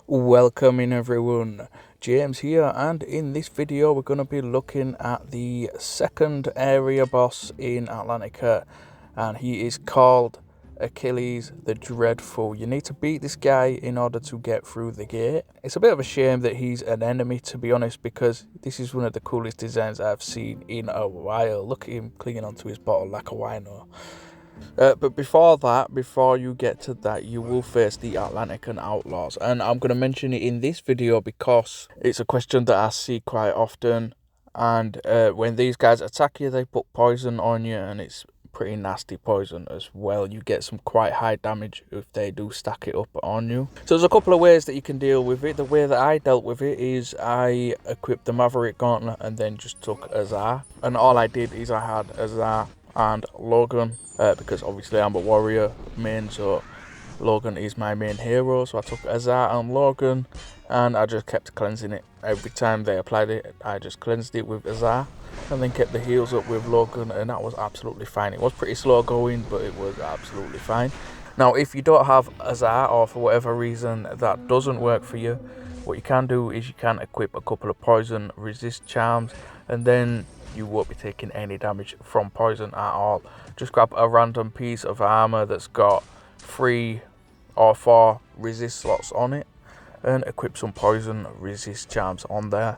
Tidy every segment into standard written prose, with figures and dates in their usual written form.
Welcome in everyone, James here, and in this video we're going to be looking at the second area boss in Atlantica, and he is called Achilles the Dreadful. You need to beat this guy in order to get through the gate. It's a bit of a shame that he's an enemy, to be honest, because this is one of the coolest designs I've seen in a while. Look at him clinging onto his bottle like a wino. But before you get to that, you will face the Atlantican Outlaws. And I'm going to mention it in this video because it's a question that I see quite often. And when these guys attack you, they put poison on you, and it's pretty nasty poison as well. You get some quite high damage if they do stack it up on you. So there's a couple of ways that you can deal with it. The way that I dealt with it is I equipped the Maverick Gauntlet and then just took Azar. And all I did is I had Azar and Logan, because obviously I'm a warrior main, so Logan is my main hero. So I took Azar and Logan, and I just kept cleansing it. Every time they applied it, I just cleansed it with Azar, and then kept the heals up with Logan, and that was absolutely fine. It was pretty slow going, but it was absolutely fine. Now, if you don't have Azar, or for whatever reason that doesn't work for you, what you can do is you can equip a couple of poison resist charms, and then you won't be taking any damage from poison at all. Just grab a random piece of armor that's got 3 or 4 resist slots on it and equip some poison resist charms on there.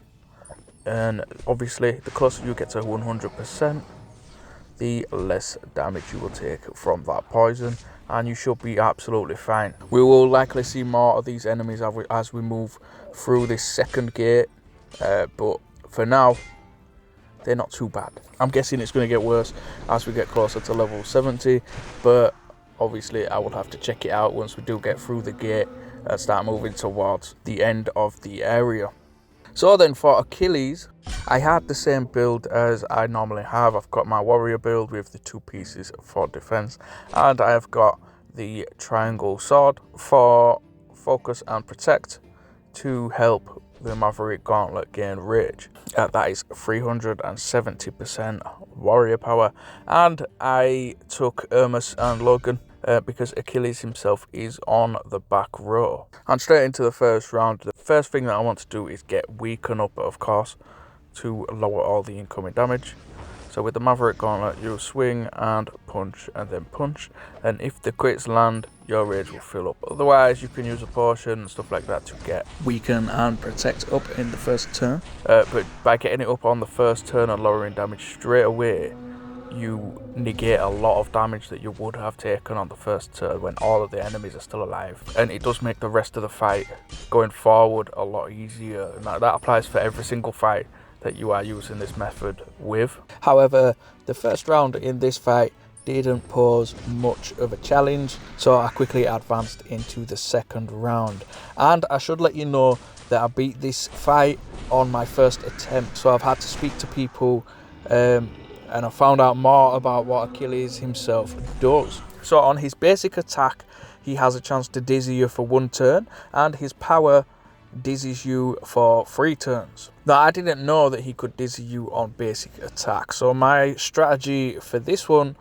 And obviously the closer you get to 100%, the less damage you will take from that poison, and you should be absolutely fine. We will likely see more of these enemies as we move through this second gate, but for now they're not too bad. I'm guessing it's going to get worse as we get closer to level 70, but obviously I will have to check it out once we do get through the gate and start moving towards the end of the area. So then for Achilles, I had the same build as I normally have. I've got my warrior build with the 2 pieces for defense, and I have got the triangle sword for focus and protect to help the Maverick Gauntlet gain rage. That is 370% warrior power, and I took Hermes and Logan because Achilles himself is on the back row. And straight into the first round, the first thing that I want to do is get Weaken up, of course, to lower all the incoming damage. So with the Maverick Gauntlet, you swing and punch, and if the crits land, your rage will fill up. Otherwise, you can use a potion and stuff like that to get Weaken and Protect up in the first turn. But by getting it up on the first turn and lowering damage straight away, you negate a lot of damage that you would have taken on the first turn when all of the enemies are still alive. And it does make the rest of the fight going forward a lot easier, and that applies for every single fight that you are using this method with. However, the first round in this fight didn't pose much of a challenge, so I quickly advanced into the second round. And I should let you know that I beat this fight on my first attempt, so I've had to speak to people and I found out more about what Achilles himself does. So on his basic attack, he has a chance to dizzy you for 1 turn, and his power dizzies you for 3 turns. Now, I didn't know that he could dizzy you on basic attack, so my strategy for this one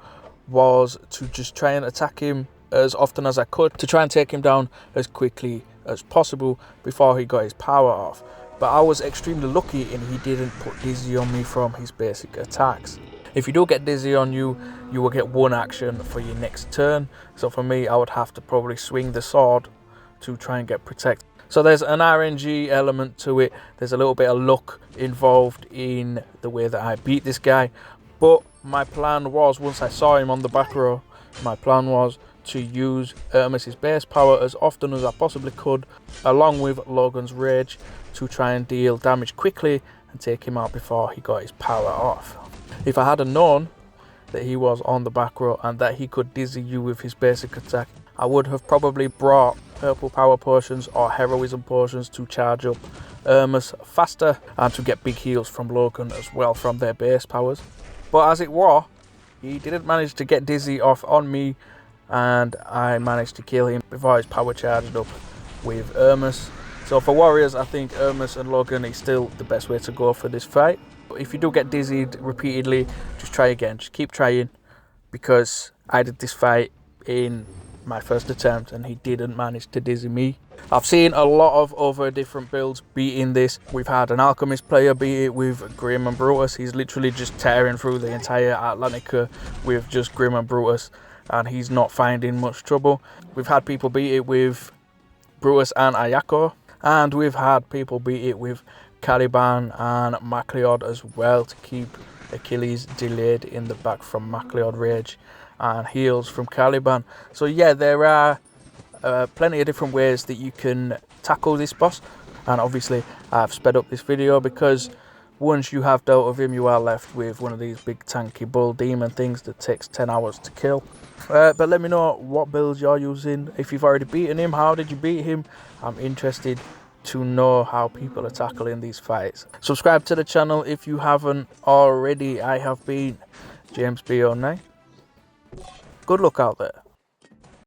was to just try and attack him as often as I could to try and take him down as quickly as possible before he got his power off. But I was extremely lucky and he didn't put dizzy on me from his basic attacks. If you do get dizzy on you, you will get 1 action for your next turn. So for me, I would have to probably swing the sword to try and get protect. So there's an RNG element to it. There's a little bit of luck involved in the way that I beat this guy. But my plan was, once I saw him on the back row, my plan was to use Hermes' base power as often as I possibly could, along with Logan's rage, to try and deal damage quickly and take him out before he got his power off. If I had known that he was on the back row and that he could dizzy you with his basic attack, I would have probably brought purple power potions or heroism potions to charge up Hermes faster and to get big heals from Logan as well from their base powers. But as it was, he didn't manage to get dizzy off on me, and I managed to kill him before his power charged up with Hermes. So for warriors, I think Hermes and Logan is still the best way to go for this fight. But if you do get dizzied repeatedly, just try again. Just keep trying, because I did this fight in my first attempt, and he didn't manage to dizzy me. I've seen a lot of other different builds beating this. We've had an Alchemist player beat it with Grim and Brutus. He's literally just tearing through the entire Atlantica with just Grim and Brutus, and he's not finding much trouble. We've had people beat it with Brutus and Ayako, and we've had people beat it with Caliban and MacLeod as well, to keep Achilles delayed in the back from MacLeod Rage and heals from Caliban. So yeah, there are plenty of different ways that you can tackle this boss, and obviously I've sped up this video because once you have dealt with him, you are left with one of these big tanky bull demon things that takes 10 hours to kill. But let me know what builds you're using. If you've already beaten him, how did you beat him? I'm interested to know how people are tackling these fights. Subscribe to the channel if you haven't already. I have been James B09. Good luck out there.